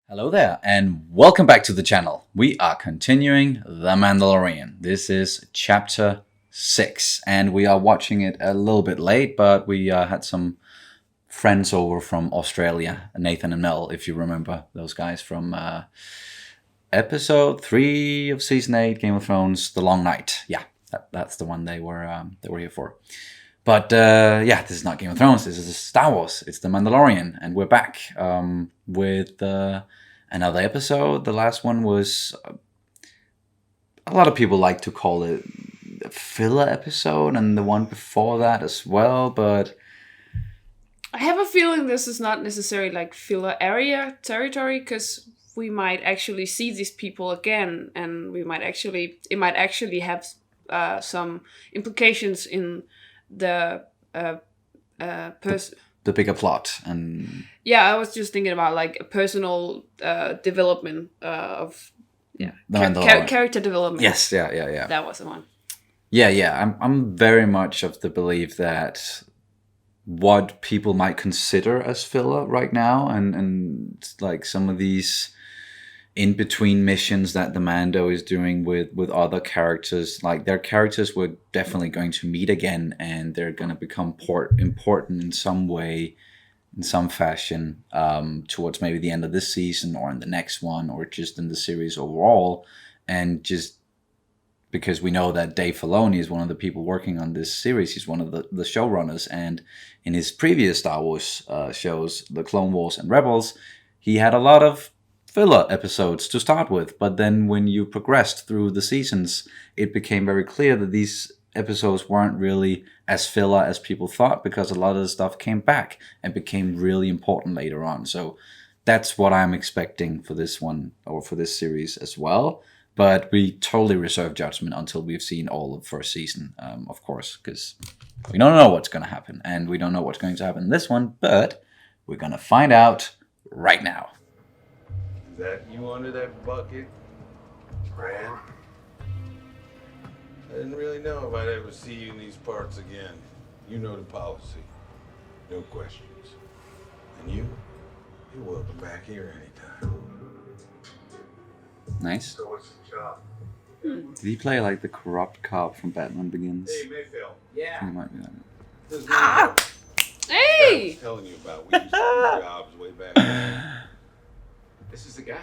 Hello there, and welcome back to the channel. We are continuing The Mandalorian. This is chapter 6, and we are watching it a little bit late, but we had some friends over from Australia, Nathan and Mel, if you remember those guys from episode 3 of season 8, Game of Thrones, The Long Night. Yeah, that's the one they were here for. But yeah, this is not Game of Thrones, this is Star Wars. It's The Mandalorian, and we're back with another episode. The last one was, a lot of people like to call it a filler episode, and the one before that as well, but I have a feeling this is not necessarily like filler area territory, because we might actually see these people again, and it might actually have some implications in the the bigger plot. And yeah, I was just thinking about like a personal development of character development. Yes, yeah. That was the one. Yeah. I'm very much of the belief that what people might consider as filler right now, and like some of these in-between missions that the Mando is doing with other characters, like their characters were definitely going to meet again, and they're going to become important in some way, in some fashion, towards maybe the end of this season or in the next one, or just in the series overall. And just because we know that Dave Filoni is one of the people working on this series, he's one of the showrunners, and in his previous Star Wars shows, The Clone Wars and Rebels, he had a lot of filler episodes to start with, but then when you progressed through the seasons, it became very clear that these episodes weren't really as filler as people thought, because a lot of the stuff came back and became really important later on. So that's what I'm expecting for this one, or for this series as well. But we totally reserve judgment until we've seen all of first season, of course, because we don't know what's going to happen, and we don't know what's going to happen in this one, but we're going to find out right now. Is that you under that bucket? Ran? I didn't really know if I'd ever see you in these parts again. You know the policy. No questions. And you're welcome back here anytime. Nice. So what's the job? Did he play like the corrupt cop from Batman Begins? Hey, Mayfield. I think it might be that. This is I Hey! was telling you about. We used to do jobs way back then. This is the guy.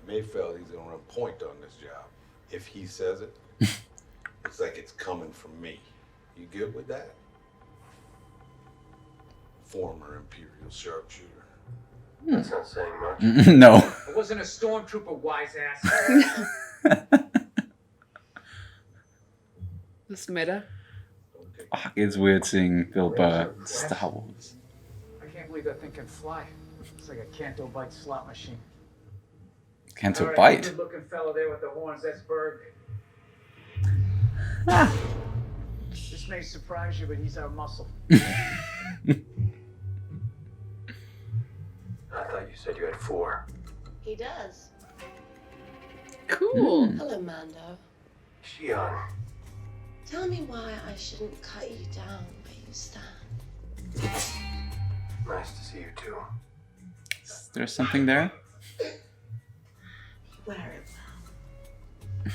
Mayfield, he's gonna run point on this job. If he says it, it's like it's coming from me. You good with that? Former Imperial sharpshooter. That's not saying much. No. I wasn't a stormtrooper, wise ass. This meta. It's weird seeing Bill Burr Star Wars. I can't believe that thing can fly. It's like a Canto Bite slot machine. Canto All right, Bite. Good looking fellow there with the horns, that's BURR. This may surprise you, but he's our muscle. I thought you said you had 4. He does. Cool. Hello, Mando. She on? Tell me why I shouldn't cut you down where you stand. Nice to see you too. Is there something there? You wear it well.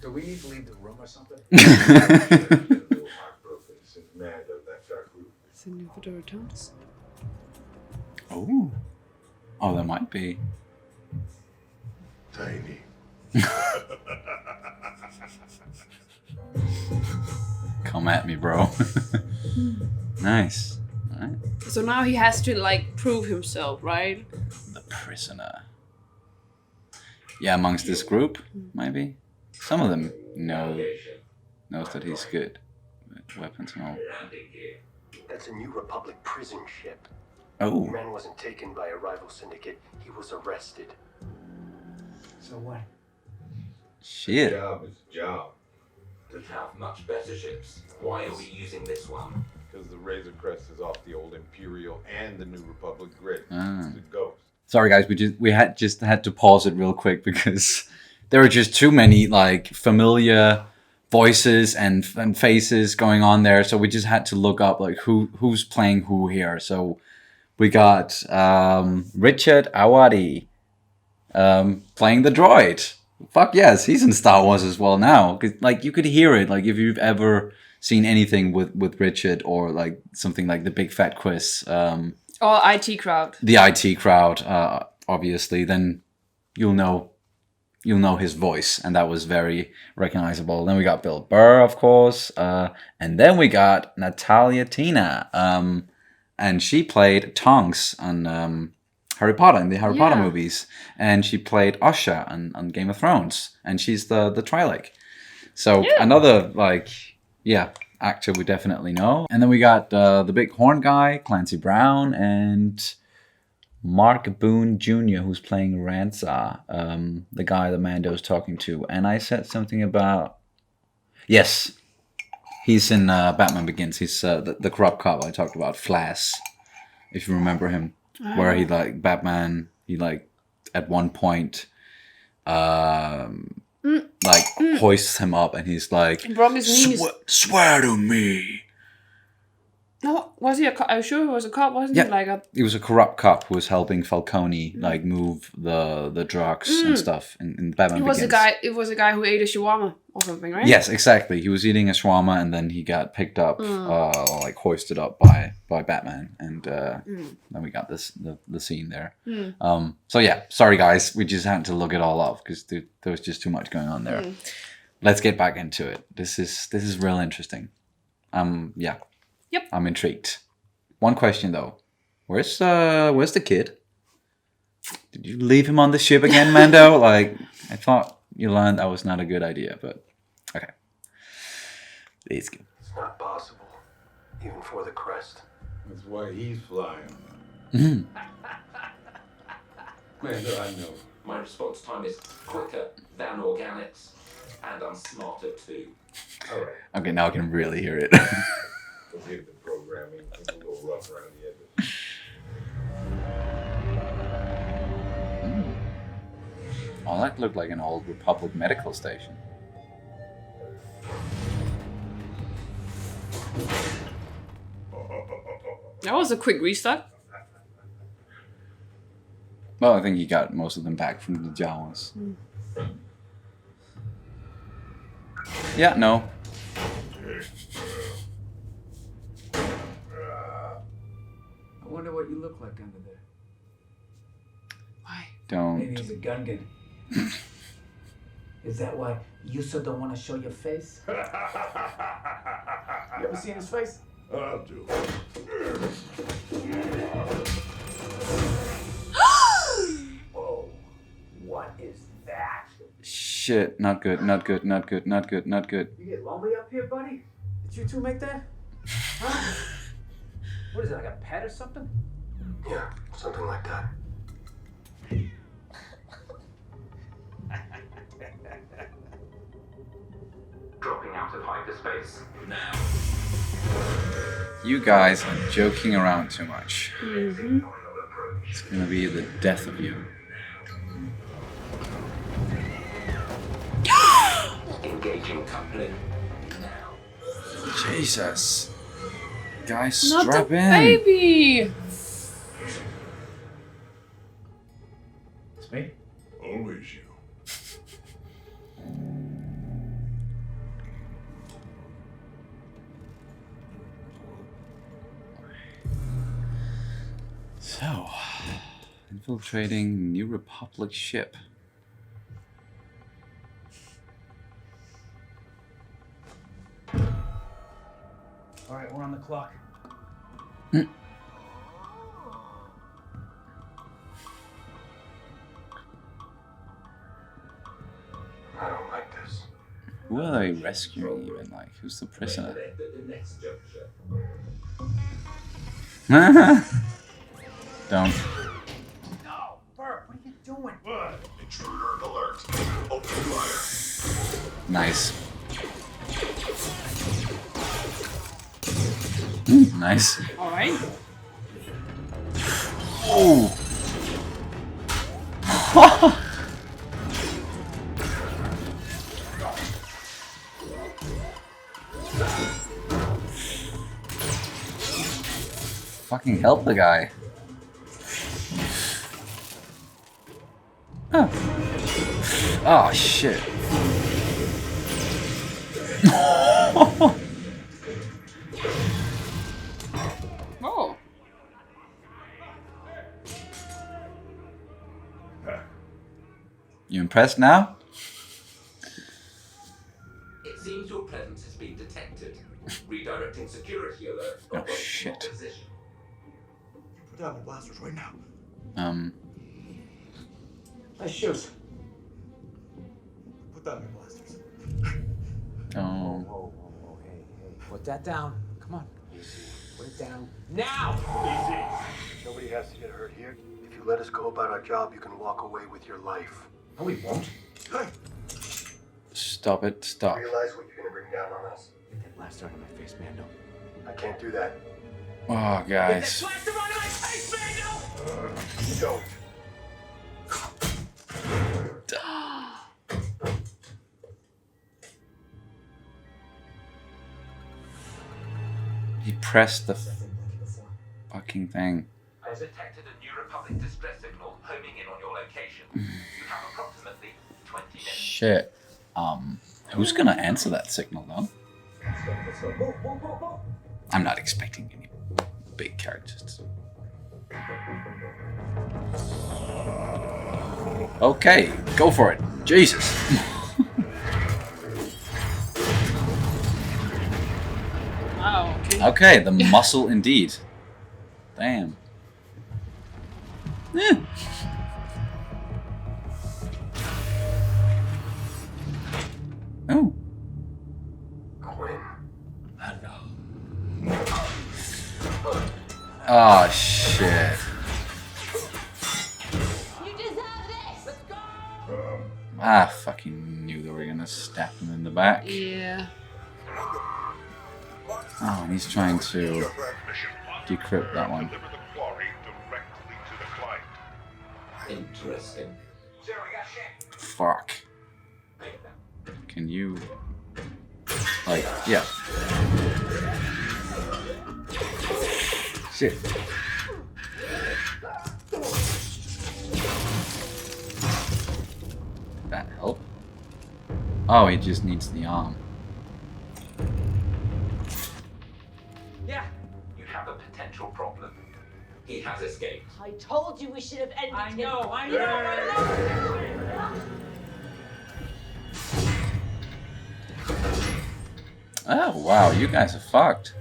Do we need to leave the room or something? A little heartbroken since Mando left our group. It's a new Fedora Tones. Oh. Oh, there might be. Tiny. Come at me, bro. Nice. Alright. So now he has to like prove himself, right? The prisoner. Yeah, amongst this group, maybe. Some of them knows that he's good with weapons and all. That's a New Republic prison ship. Oh. Man wasn't taken by a rival syndicate. He was arrested. So what? Shit. Job is a job. Could have much better ships. Why are we using this one? Because the Razor Crest is off the old Imperial and the New Republic grid. Ah. It's the ghost. Sorry guys, we had to pause it real quick because there were just too many like familiar voices and faces going on there, so we just had to look up like who's playing who here. So We got Richard Awadi playing the droid. Fuck yes, he's in Star Wars as well now. 'Cause, like, you could hear it. Like, if you've ever seen anything with Richard, or like something like the Big Fat Quiz, Or IT crowd. the IT crowd, obviously, then you'll know his voice, and that was very recognizable. Then we got Bill Burr, of course, and then we got Natalia Tina, and she played Tonks on Harry Potter, in the Harry Potter movies, and she played Usha on Game of Thrones, and she's the Twi'lek. So another actor we definitely know. And then we got the big horn guy, Clancy Brown, and Mark Boone Jr., who's playing Ransa, the guy the Mando's talking to. And I said something about... Yes, he's in Batman Begins. He's the corrupt cop I talked about, Flass, if you remember him. Where he, like, Batman, he, like, at one point, hoists him up, and he's like, swear to me. No, was he a cop? I'm sure he was a cop, wasn't he? Like he was a corrupt cop who was helping Falcone like move the drugs and stuff in Batman Begins. It was a guy who ate a shawarma or something, right? Yes, exactly. He was eating a shawarma, and then he got picked up, like hoisted up by Batman, and then we got the scene there. So yeah, sorry guys, we just had to look it all up because there was just too much going on there. Let's get back into it. This is real interesting. Yeah. Yep. I'm intrigued. One question though. Where's the kid? Did you leave him on the ship again, Mando? Like, I thought you learned that was not a good idea, but okay. It's good. It's not possible, even for the crest. That's why he's flying. Mm-hmm. Mando, I know. My response time is quicker than organics, and I'm smarter too. All right. Okay, now I can really hear it. Forgive the programming. It's a little rough around the edges. Oh, that looked like an old Republic medical station. That was a quick restart. Well, I think he got most of them back from the Jawas. Yeah, no. I wonder what you look like under there. Why? Maybe Don't. he's a Gungan. Is that why you so don't want to show your face? You ever seen his face? I'll do. Whoa. What is that? Shit, not good, not good, not good, not good, not good. You get lonely up here, buddy? Did you two make that? Huh? What is it, like a pet or something? Yeah, something like that. Dropping out of hyperspace now. You guys are joking around too much. It's gonna be the death of you. Engaging coupling now. Jesus. Guys, Not strap the in. baby. It's me? Always you. So, infiltrating New Republic ship. All right, we're on the clock. I don't like this. Who are they rescuing even? Like, who's the prisoner? The next juncture. Don't. No, Burr, what are you doing? What? Intruder alert. Open fire. Nice. Nice. All right. Oh. Fucking help the guy. Oh. Oh shit. Oh. You impressed now? It seems your presence has been detected. Redirecting security alert. Oh shit. Position. Put down the blasters right now. Nice shoes. Put down your blasters. Oh. Whoa, hey. Put that down. Come on. Easy. Put it down. Now! Nobody has to get hurt here. If you let us go about our job, you can walk away with your life. No, we won't. Stop it. Stop. Realize what you're gonna bring down on us. Get that blaster out of my face, Mando. I can't do that. Oh, guys. Blaster out of my face, Mando! Don't. He pressed the fucking thing. I've detected a New Republic distress signal homing in on your location. You have approximately 20 minutes. Shit. Who's gonna answer that signal though? I'm not expecting any big characters. Okay, go for it. Jesus. Wow. Okay. Okay, the muscle indeed. Damn. Eh. Oh. Quinn. Oh shit. You deserve this! Let's go! I fucking knew they were gonna stab him in the back. Yeah. Oh, and he's trying to decrypt that one. Interesting. Fuck. Can you... Like, yeah. Shit. Did that help? Oh, he just needs the arm. Yeah. You have a potential problem. He has escaped. I told you we should have ended I him. know. Oh, wow, you guys are fucked.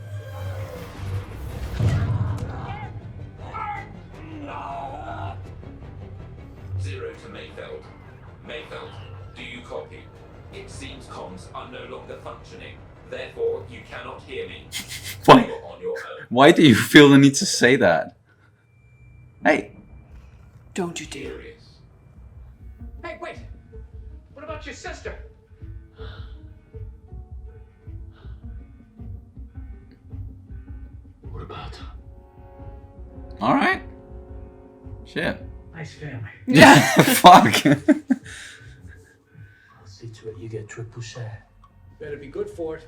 Zero to Mayfeld. Mayfeld, do you copy? It seems comms are no longer functioning. Therefore, you cannot hear me. Why? You're on your own. Why do you feel the need to say that? Hey. Don't you dare. Serious. Hey, wait. What about your sister? What about? Alright. Shit. Nice family. Yeah, fuck. I'll see to it you get triple share. Better be good for it.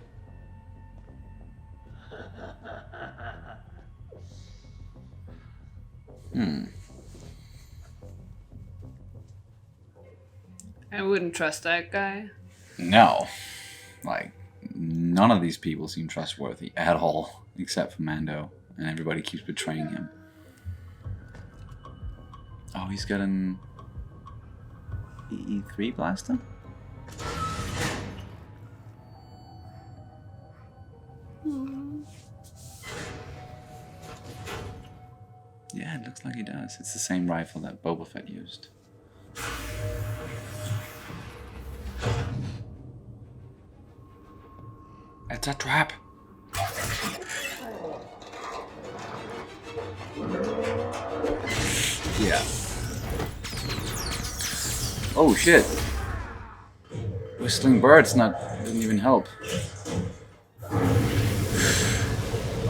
I wouldn't trust that guy. No. Like, none of these people seem trustworthy at all, except for Mando, and everybody keeps betraying him. Oh, he's got an E3 blaster? Yeah, it looks like he does. It's the same rifle that Boba Fett used. It's a trap. Yeah. Oh shit. Whistling birds didn't even help.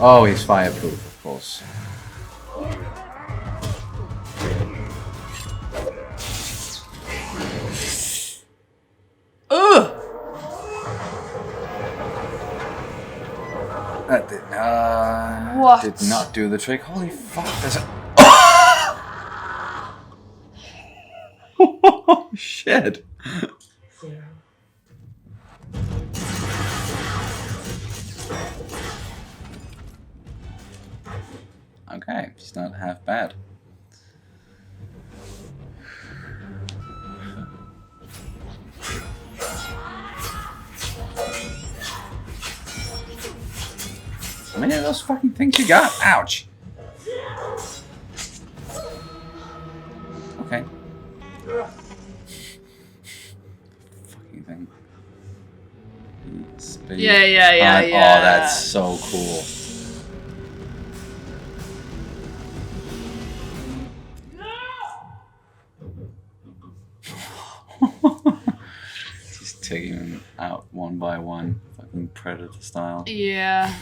Oh, he's fireproof, of course. Ugh! That What? did not do the trick. Holy fuck, there's a... Oh shit. 0. Okay, it's not half bad. How many of those fucking things you got? Ouch. Okay. Fucking thing. Speed. Yeah. Oh, that's so cool. Just taking them out one by one, fucking Predator style. Yeah.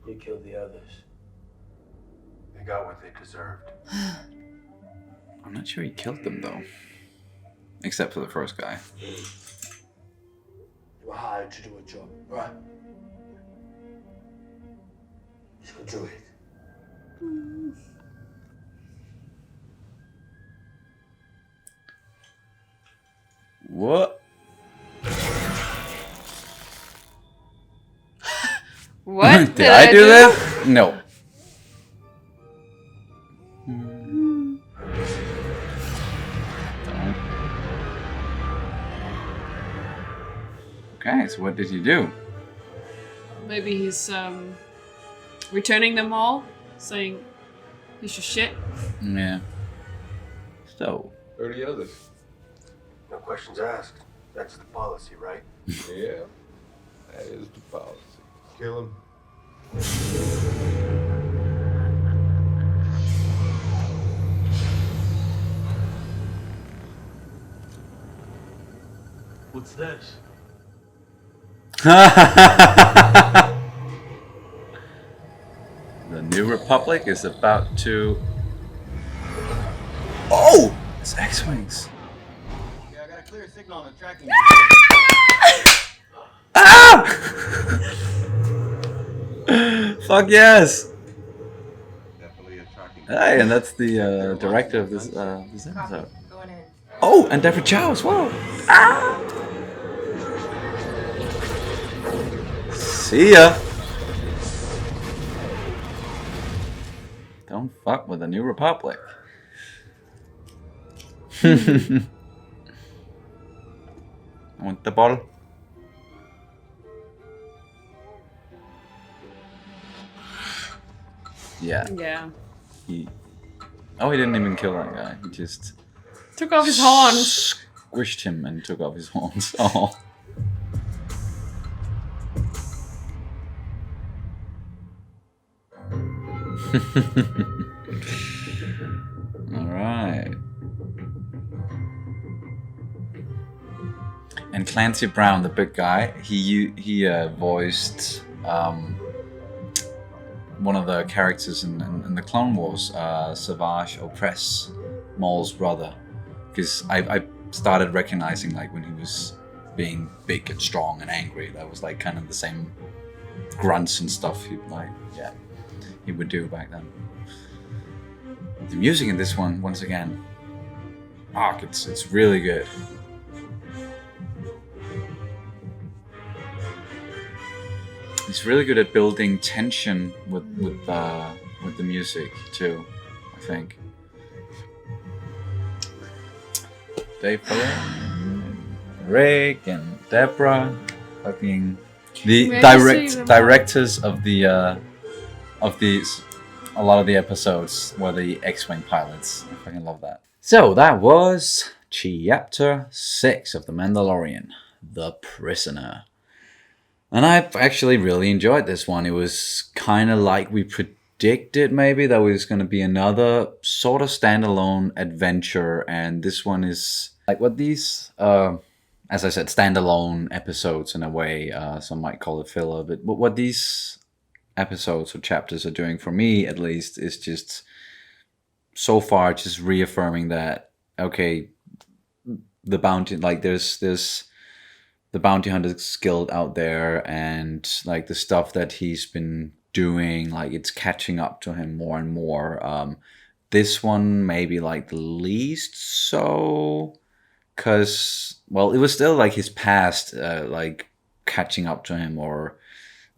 You killed the others. They got what they deserved. I'm not sure he killed them though. Except for the first guy. You were hired to do a job, right? So do it. What? What? Did I do this? No. Okay, so what did you do? Maybe he's returning them all, saying here's your shit. Yeah. So. 30 others. No questions asked. That's the policy, right? Yeah, that is the policy. Kill him. What's this? The New Republic is about to... Oh! It's X-Wings. Yeah, I got a clear signal on the tracking. Ah! Fuck yes! Definitely a tracking. Hey, and that's the director of this episode. Oh, and Deborah Chow as well. Ah! See ya. Don't fuck with the New Republic. I want the ball. Yeah. Yeah. He didn't even kill that guy. He just Took off his horns. squished him and took off his horns. Oh. Alright. And Clancy Brown, the big guy, he voiced one of the characters in the Clone Wars, Savage Opress, Maul's brother. Because I started recognizing, like, when he was being big and strong and angry, that was like kind of the same grunts and stuff he would do back then. The music in this one, once again, it's really good. He's really good at building tension with the music too, I think. Dave Filoni, Rick and Deborah, fucking the directors of a lot of the episodes were the X-Wing pilots. I fucking love that. So that was Chapter 6 of The Mandalorian, The Prisoner. And I actually really enjoyed this one. It was kind of like we predicted maybe that was going to be another sort of standalone adventure. And this one is like what these, as I said, standalone episodes in a way. Some might call it filler. But what these episodes or chapters are doing for me, at least, is just so far just reaffirming that, okay, the bounty, like there's the bounty hunter's guild out there, and like the stuff that he's been doing, like it's catching up to him more and more. This one maybe like the least so, because, well, it was still like his past, like catching up to him, or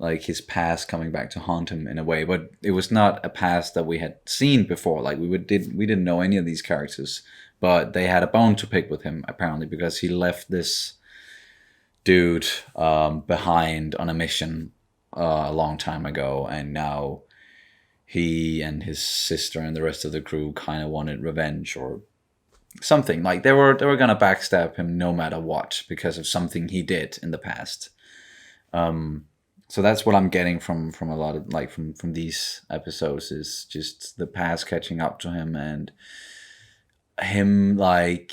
like his past coming back to haunt him in a way. But it was not a past that we had seen before. Like we didn't know any of these characters, but they had a bone to pick with him apparently, because he left this dude behind on a mission a long time ago, and now he and his sister and the rest of the crew kind of wanted revenge or something. Like they were gonna backstab him no matter what because of something he did in the past. So that's what I'm getting from a lot of, like, from these episodes, is just the past catching up to him, and him like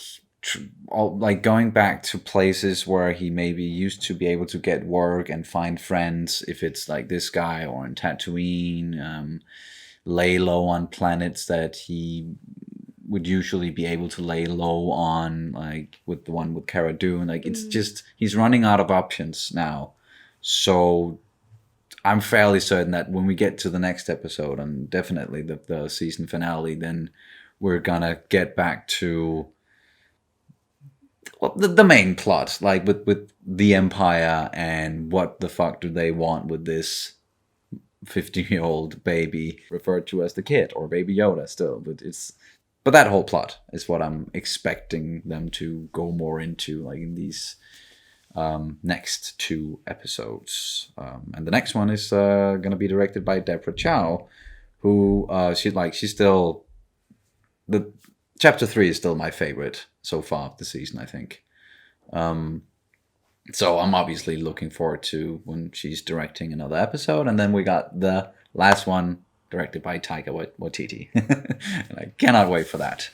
going back to places where he maybe used to be able to get work and find friends, if it's like this guy, or in Tatooine, lay low on planets that he would usually be able to lay low on, like with the one with Cara Dune. Like it's just, he's running out of options now. So I'm fairly certain that when we get to the next episode, and definitely the season finale, then we're gonna get back to, well, the main plot, like with the Empire, and what the fuck do they want with this 15-year-old baby, referred to as the kid or Baby Yoda still, but that whole plot is what I'm expecting them to go more into, like in these next 2 episodes. And the next one is gonna be directed by Deborah Chow, who she's still, the chapter 3 is still my favorite so far of the season, I think. So I'm obviously looking forward to when she's directing another episode. And then we got the last one directed by Taika Waititi. And I cannot wait for that.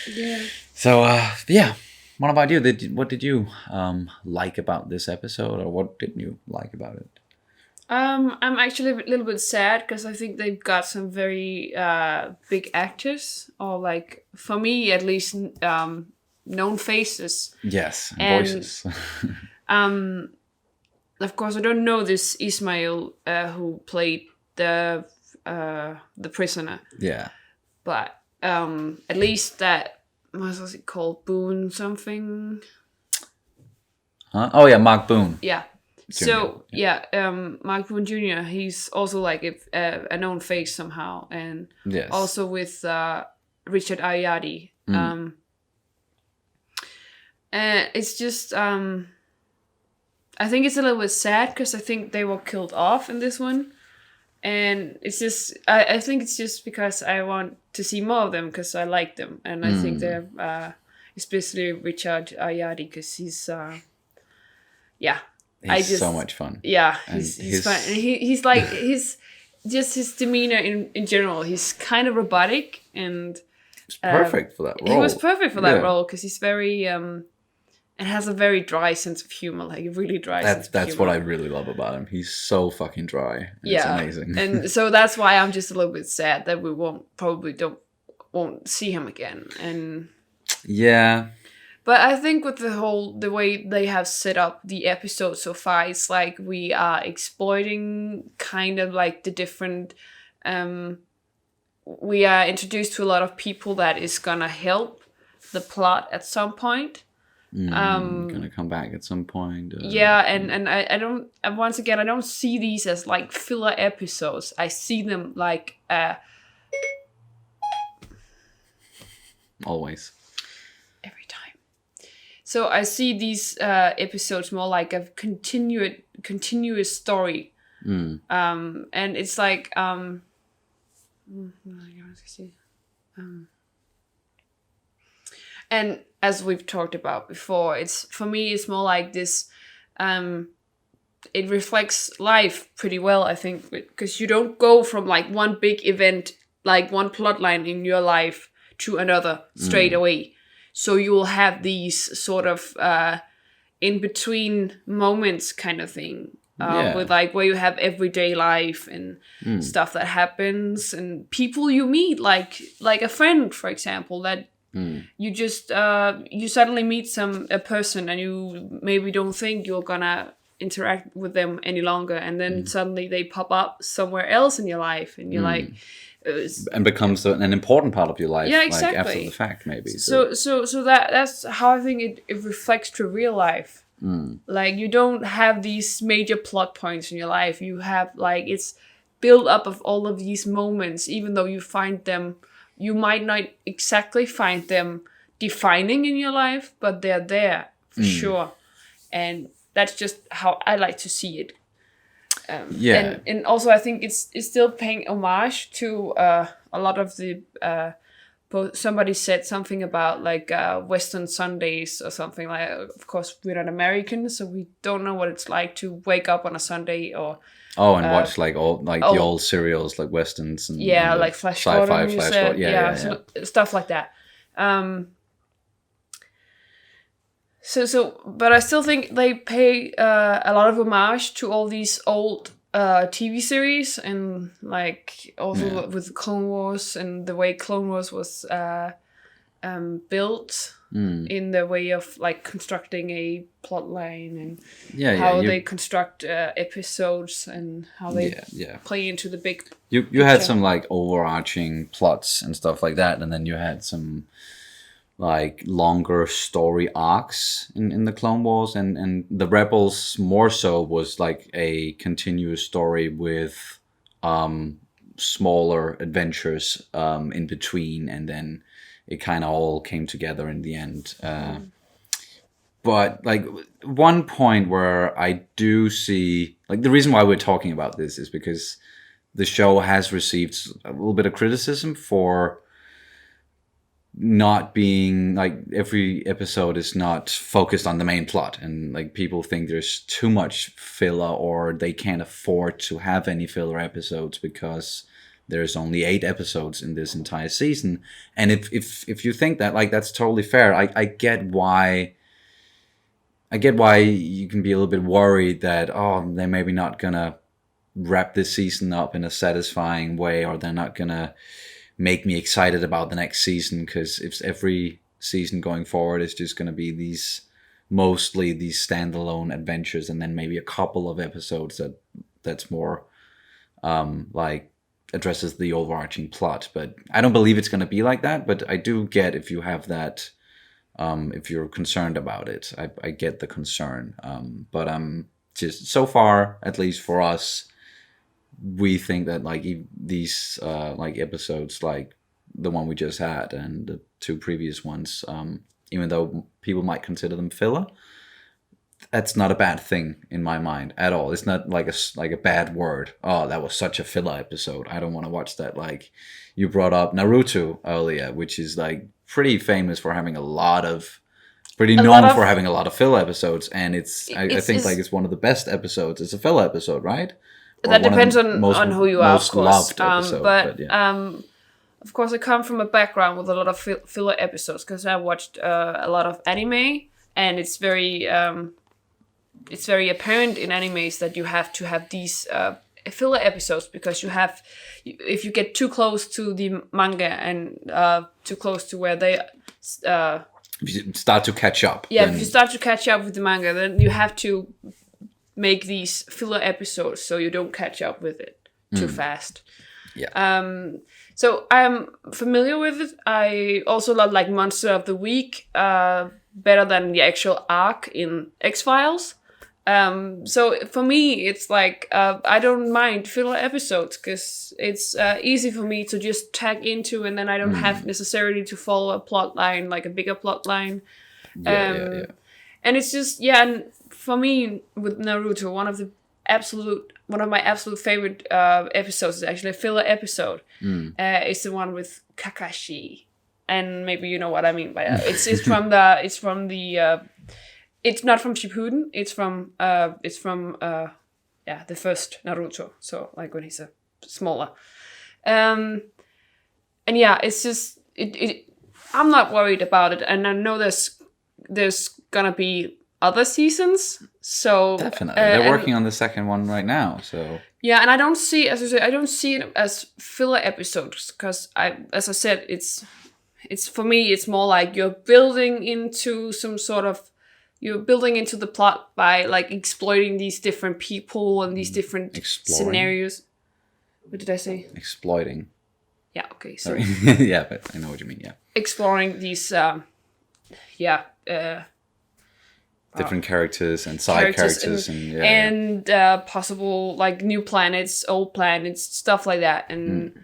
Yeah. So, yeah. What about you? What did you like about this episode, or what didn't you like about it? I'm actually a little bit sad because I think they've got some very big actors, or like, for me at least, known faces. Yes, and voices. Of course, I don't know this Ismail who played the prisoner. Yeah. But at least that, what was it called? Boone something? Huh? Oh yeah, Mark Boone. Yeah. Jr. So Mark Boone Jr., he's also like a known face somehow, and Yes. also with Richard Ayoade. And it's just I think it's a little bit sad because I think they were killed off in this one, and it's just I think it's just because I want to see more of them because I like them, and I think they're especially Richard Ayoade because he's He's so much fun. Yeah, And he's fun. And he's like, he's just his demeanor in general. He's kind of robotic, and It's perfect for that role. he was perfect for that Yeah. role because he's very and has a very dry sense of humor, like a really dry sense of humor. That's what I really love about him. He's so fucking dry. It's amazing. And so that's why I'm just a little bit sad that we won't see him again. And yeah. but I think with the way they have set up the episode so far, it's like we are exploiting kind of like the different. We are introduced to a lot of people that is gonna help the plot at some point. Gonna come back at some point. Yeah, and I don't. And once again, I don't see these as like filler episodes. I see them like Always. every time. So I see these episodes more like a continuous story. And it's like and as we've talked about before, it's for me it's more like this it reflects life pretty well, I think, because you don't go from like one big event, like one plot line in your life to another straight away. So you will have these sort of in between moments kind of thing. With like where you have everyday life and stuff that happens and people you meet, like a friend, for example, that you just you suddenly meet a person and you maybe don't think you're gonna interact with them any longer, and then suddenly they pop up somewhere else in your life and you're like, and becomes an important part of your life. Yeah, Like after exactly. the fact, maybe. So that's how I think it reflects to real life. Like you don't have these major plot points in your life. You have like it's build up of all of these moments, even though you find them, you might not exactly find them defining in your life, but they're there for sure. And that's just how I like to see it. And also I think it's still paying homage to a lot of the somebody said something about like Western Sundays or something like. Of course, we're not Americans, so we don't know what it's like to wake up on a Sunday or watch like the old serials like westerns and like Flash Gordon, you said. Yeah. Stuff like that. So, but I still think they pay a lot of homage to all these old TV series, and like also with Clone Wars and the way Clone Wars was built in the way of like constructing a plot line and how they construct episodes and how they play into the big. You had some like overarching plots and stuff like that, and then you had some like longer story arcs in the Clone Wars, and the Rebels more so was like a continuous story with smaller adventures in between, and then it kind of all came together in the end. But like one point where I do see, like the reason why we're talking about this is because the show has received a little bit of criticism for not being like every episode is not focused on the main plot, and like people think there's too much filler or they can't afford to have any filler episodes because there's only 8 episodes in this entire season. And if you think that, like, that's totally fair. I get why you can be a little bit worried that they're maybe not gonna wrap this season up in a satisfying way, or they're not gonna make me excited about the next season, because if every season going forward is just going to be mostly these standalone adventures, and then maybe a couple of episodes that's more like addresses the overarching plot. But I don't believe it's going to be like that, but I do get if you have that, if you're concerned about it. I get the concern, but just so far, at least for us, we think that like these like episodes like the one we just had and the 2 previous ones, even though people might consider them filler, that's not a bad thing in my mind at all. It's not like a bad word. Oh, that was such a filler episode, I don't want to watch that. Like you brought up Naruto earlier, which is like pretty famous for having having a lot of filler episodes, and I think like it's one of the best episodes. It's a filler episode, right? That depends on who you are, of course. But of course, I come from a background with a lot of filler episodes because I watched a lot of anime, and it's very apparent in animes that you have to have these filler episodes, because if you get too close to the manga and too close to where they if you start to catch up. Yeah, if you start to catch up with the manga, then you have to make these filler episodes so you don't catch up with it too fast. Yeah. So I'm familiar with it. I also love like Monster of the Week better than the actual arc in X-Files. So for me, it's like I don't mind filler episodes because it's easy for me to just tag into, and then I don't have necessarily to follow a plot line, like a bigger plot line. Yeah. And it's just, and for me with Naruto, one of my absolute favorite episodes is actually a filler episode. It's the one with Kakashi, and maybe you know what I mean by that. It's not from Shippuden. It's from the first Naruto. So like when he's smaller, and yeah, it's just I'm not worried about it, and I know there's gonna be other seasons. So definitely, they're working on the second one right now. So yeah, and I don't see, as I say, I don't see it as filler episodes because as I said, it's for me, it's more like you're building into the plot by like exploiting these different people and these different scenarios. What did I say? Exploiting. Yeah. Okay. So Sorry. Yeah, but I know what you mean. Yeah, exploring these, different characters and side characters and possible like new planets, old planets, stuff like that, and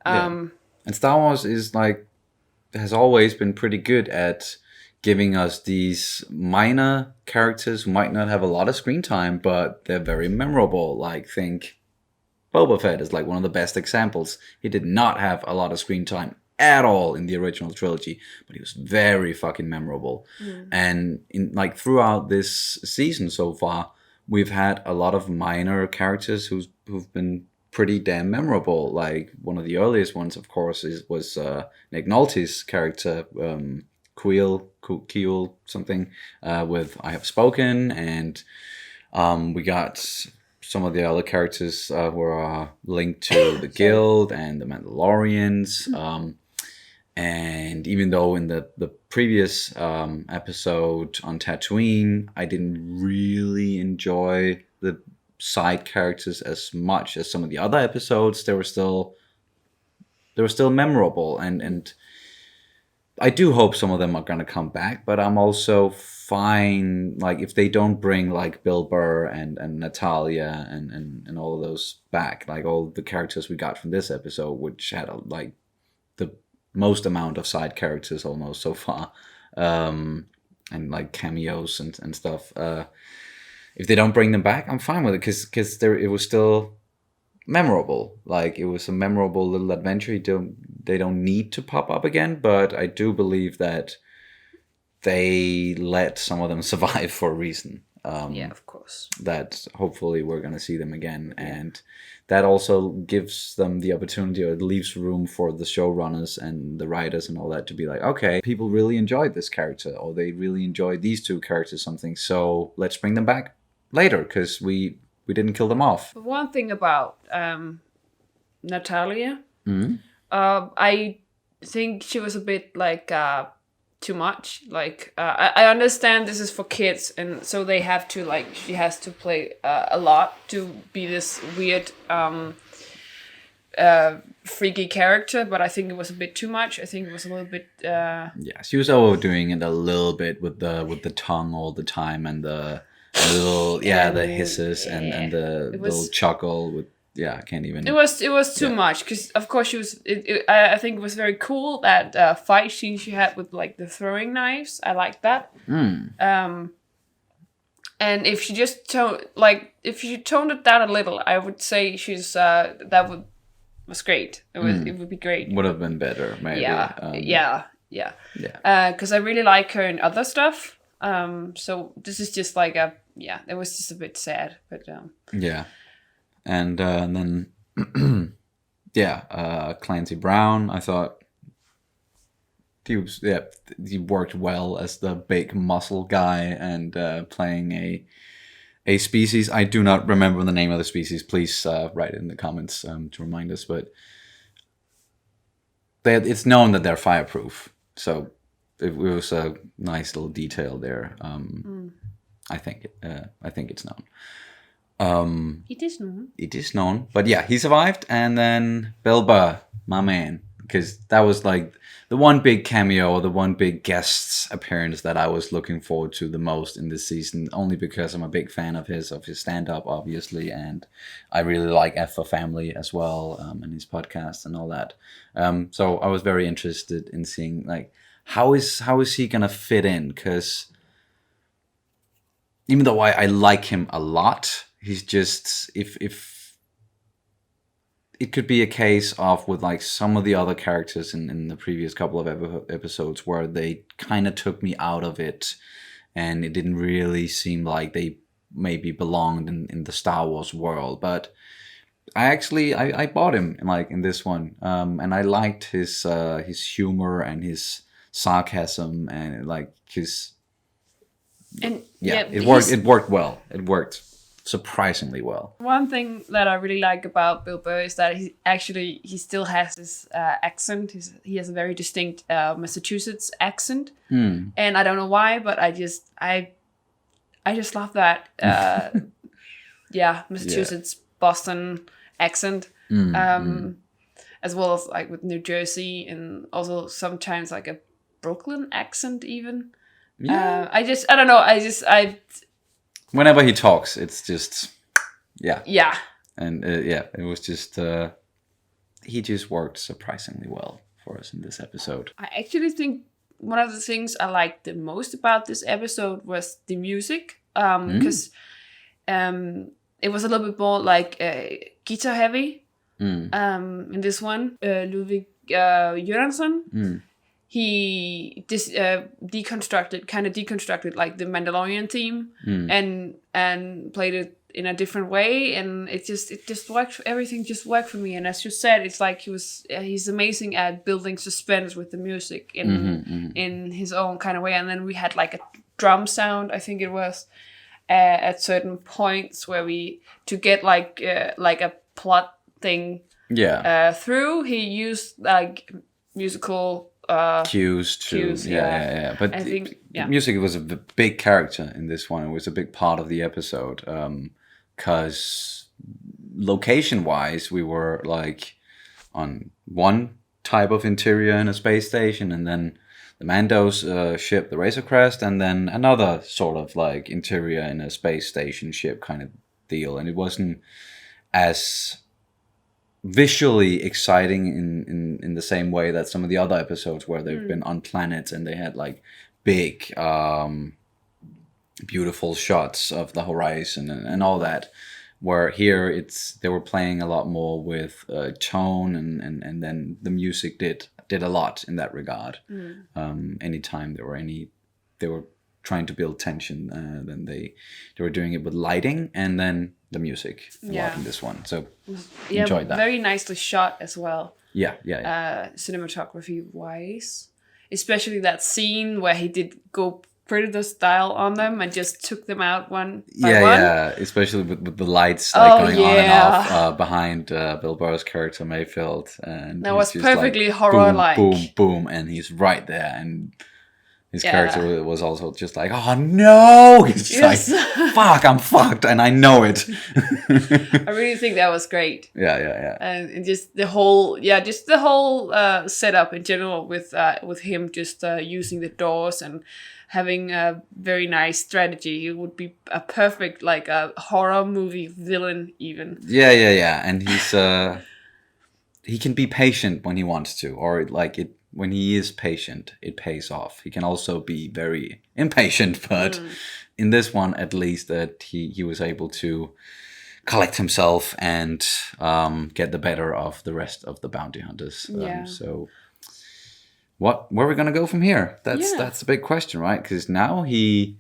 And Star Wars is like has always been pretty good at giving us these minor characters who might not have a lot of screen time, but they're very memorable. Like, think Boba Fett is like one of the best examples. He did not have a lot of screen time at all in the original trilogy, but he was very fucking memorable. And in like throughout this season so far, we've had a lot of minor characters who've been pretty damn memorable. Like one of the earliest ones, of course, was Nick Nolte's character, Keel something, with I Have Spoken, and we got some of the other characters who are linked to the Guild and the Mandalorians. And even though in the previous episode on Tatooine, I didn't really enjoy the side characters as much as some of the other episodes, they were still memorable, and I do hope some of them are gonna come back, but I'm also fine like if they don't bring like Bill Burr and Natalia and all of those back, like all the characters we got from this episode, which had like the most amount of side characters almost so far, and like cameos and stuff. If they don't bring them back, I'm fine with it, because it was still memorable. Like it was a memorable little adventure. They don't need to pop up again, but I do believe that they let some of them survive for a reason. of course. That hopefully we're going to see them again, and that also gives them the opportunity, or it leaves room for the showrunners and the writers and all that to be like, okay, people really enjoyed this character, or they really enjoyed these two characters, something, so let's bring them back later, because we didn't kill them off. But one thing about Natalia, I think she was a bit like too much. Like I understand this is for kids, and so they have to like she has to play a lot to be this weird freaky character, but I think it was a bit too much. I think it was a little bit yeah, she was overdoing it a little bit with the tongue all the time, and the little the hisses and the little chuckle with I can't even. It was too much, because of course she was. I think it was very cool that fight scene she had with like the throwing knives. I liked that. And if she just toned it down a little, I would say she's was great. It would be great. Would have been better, maybe. Yeah. Because I really like her in other stuff. So this is just like it was just a bit sad, but and then Clancy Brown, I thought he worked well as the big muscle guy, and playing a species. I do not remember the name of the species. Please write it in the comments to remind us. But it's known that they're fireproof, so it was a nice little detail there. I think it's known. It is known. It is known. But yeah, he survived, and then Bill Burr, my man, because that was like the one big cameo, or the one big guest appearance that I was looking forward to the most in this season, only because I'm a big fan of his stand-up, obviously, and I really like F for Family as well, and his podcast and all that. So I was very interested in seeing like how is he gonna fit in, because even though I like him a lot, he's just, if it could be a case of with like some of the other characters in the previous couple of episodes where they kind of took me out of it, and it didn't really seem like they maybe belonged in the Star Wars world. But I bought him in this one, and I liked his humor and his sarcasm, and like his it worked well. It worked surprisingly well. One thing that I really like about Bill Burr is that he still has this accent. He has a very distinct Massachusetts accent, and I don't know why, but I just love that. Massachusetts Boston accent. as well as like with New Jersey, and also sometimes like a Brooklyn accent even. Yeah. I don't know. Whenever he talks, it's just yeah. Yeah. And it was just he just worked surprisingly well for us in this episode. I actually think one of the things I liked the most about this episode was the music, because it was a little bit more like guitar heavy. In this one, Ludwig Göransson, he deconstructed like the Mandalorian theme and played it in a different way, and it just worked. Everything just worked for me. And as you said, it's like he's amazing at building suspense with the music in his own kind of way. And then we had like a drum sound, I think it was, at certain points where to get like a plot thing through, he used like musical cues. Yeah. But I think the music was a big character in this one. It was a big part of the episode, because location-wise, we were like on one type of interior in a space station, and then the Mando's ship, the Razor Crest, and then another sort of like interior in a space station ship kind of deal. And it wasn't as visually exciting in the same way that some of the other episodes where they've been on planets and they had like big beautiful shots of the horizon and all that, where here they were playing a lot more with tone, and then the music did a lot in that regard. Anytime they were trying to build tension, then they were doing it with lighting and then the music a lot in this one. So enjoyed that. Very nicely shot as well. Yeah. Cinematography wise, especially that scene where he did go Predator style on them and just took them out one by one. Yeah, especially with the lights going on and off behind Bill Burr's character Mayfield, and that was just perfectly like, horror-like. Boom, boom, and he's right there, and his character was also just like, oh no, he's like, fuck, I'm fucked, and I know it. I really think that was great. Yeah. And just the whole setup in general with him just using the doors and having a very nice strategy. It would be a perfect like a horror movie villain even. Yeah. And he's he can be patient when he wants to, or like it. When he is patient, it pays off. He can also be very impatient, but in this one, at least, that he was able to collect himself and get the better of the rest of the bounty hunters. So, where are we gonna go from here? That's the big question, right? Because now he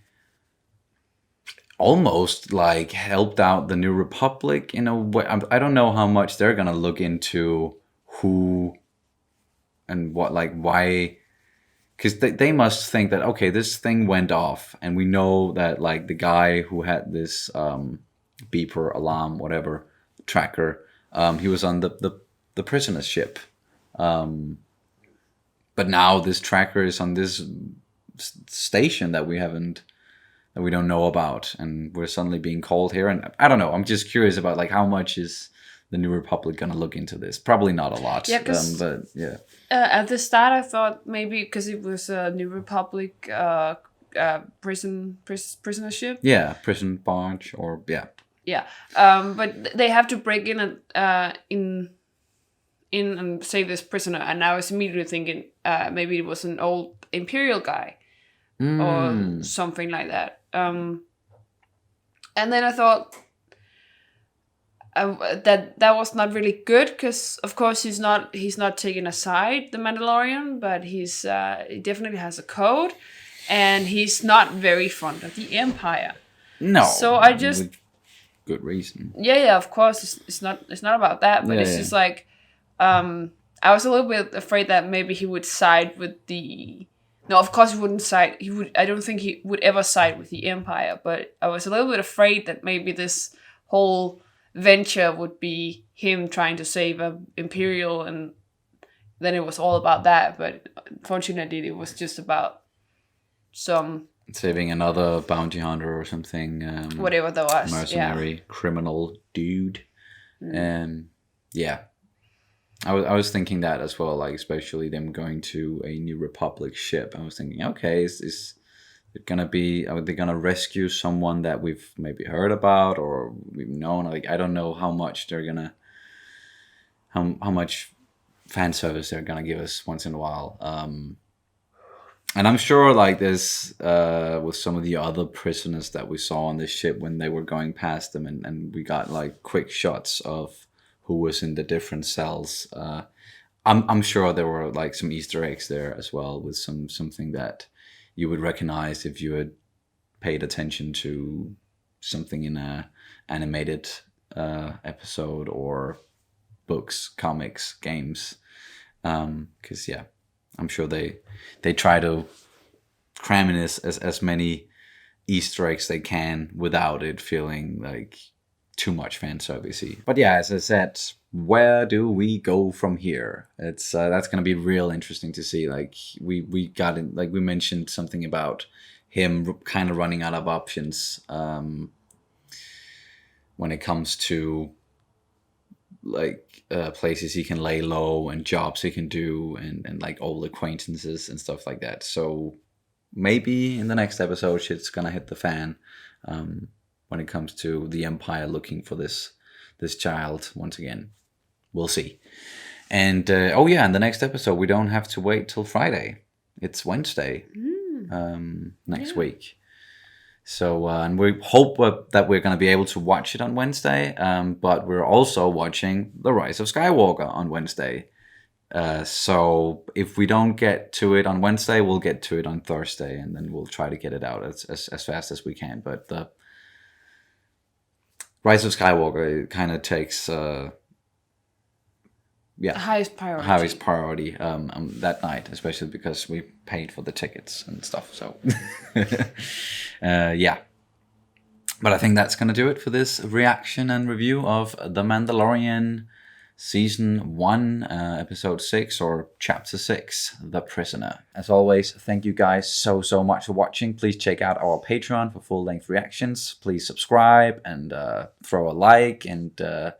almost like helped out the New Republic in a way. I don't know how much they're gonna look into who and what, like, why, because they must think that, okay, this thing went off, and we know that, like, the guy who had this beeper, alarm, whatever, tracker, he was on the prisoner ship. But now this tracker is on this station that we don't know about, and we're suddenly being called here, and I don't know, I'm just curious about, like, how much is the New Republic gonna look into this? Probably not a lot. Yeah, but yeah. At the start, I thought maybe because it was a New Republic prisoner ship. Yeah, prison barge, or yeah. Yeah, but they have to break in and save this prisoner, and I was immediately thinking maybe it was an old Imperial guy or something like that. And then I thought. That was not really good, because of course he's not taking aside the Mandalorian, but he definitely has a code, and he's not very fond of the Empire. No. So I just with good reason. Yeah, of course it's not about that, but it's just like I was a little bit afraid that maybe he would side with the. No, of course he wouldn't side. I don't think he would ever side with the Empire, but I was a little bit afraid that maybe this whole venture would be him trying to save a Imperial, and then it was all about that. But unfortunately, it was just about saving another bounty hunter or something. Whatever that was, mercenary criminal dude. Yeah. I was thinking that as well, like especially them going to a New Republic ship. I was thinking, okay, is it gonna be? Are they gonna rescue someone that we've maybe heard about or we've known? Like I don't know how much they're gonna how much fan service they're gonna give us once in a while. And I'm sure like there's with some of the other prisoners that we saw on this ship when they were going past them, and we got like quick shots of who was in the different cells. I'm sure there were like some Easter eggs there as well with something that you would recognize if you had paid attention to something in a animated episode or books, comics, games. Because yeah, I'm sure they try to cram in as many Easter eggs they can without it feeling like too much fan servicey. But yeah, as I said, where do we go from here? It's that's gonna be real interesting to see. Like we got in, like we mentioned something about him kind of running out of options when it comes to like places he can lay low and jobs he can do and like old acquaintances and stuff like that. So maybe in the next episode shit's gonna hit the fan when it comes to the Empire looking for this child once again. We'll see. And oh yeah, in the next episode we don't have to wait till Friday. It's Wednesday next week. So and we hope that we're going to be able to watch it on Wednesday. But we're also watching The Rise of Skywalker on Wednesday. So if we don't get to it on Wednesday, we'll get to it on Thursday, and then we'll try to get it out as fast as we can. But the Rise of Skywalker kind of takes highest priority that night, especially because we paid for the tickets and stuff. So yeah, but I think that's gonna do it for this reaction and review of The Mandalorian Season 1, Episode 6 or Chapter 6, The Prisoner. As always, thank you guys so much for watching. Please check out our Patreon for full-length reactions. Please subscribe and throw a like and a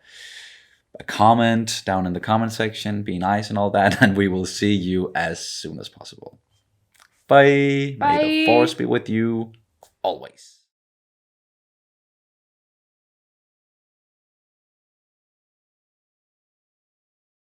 comment down in the comment section. Be nice and all that, and we will see you as soon as possible. Bye. May the Force be with you always.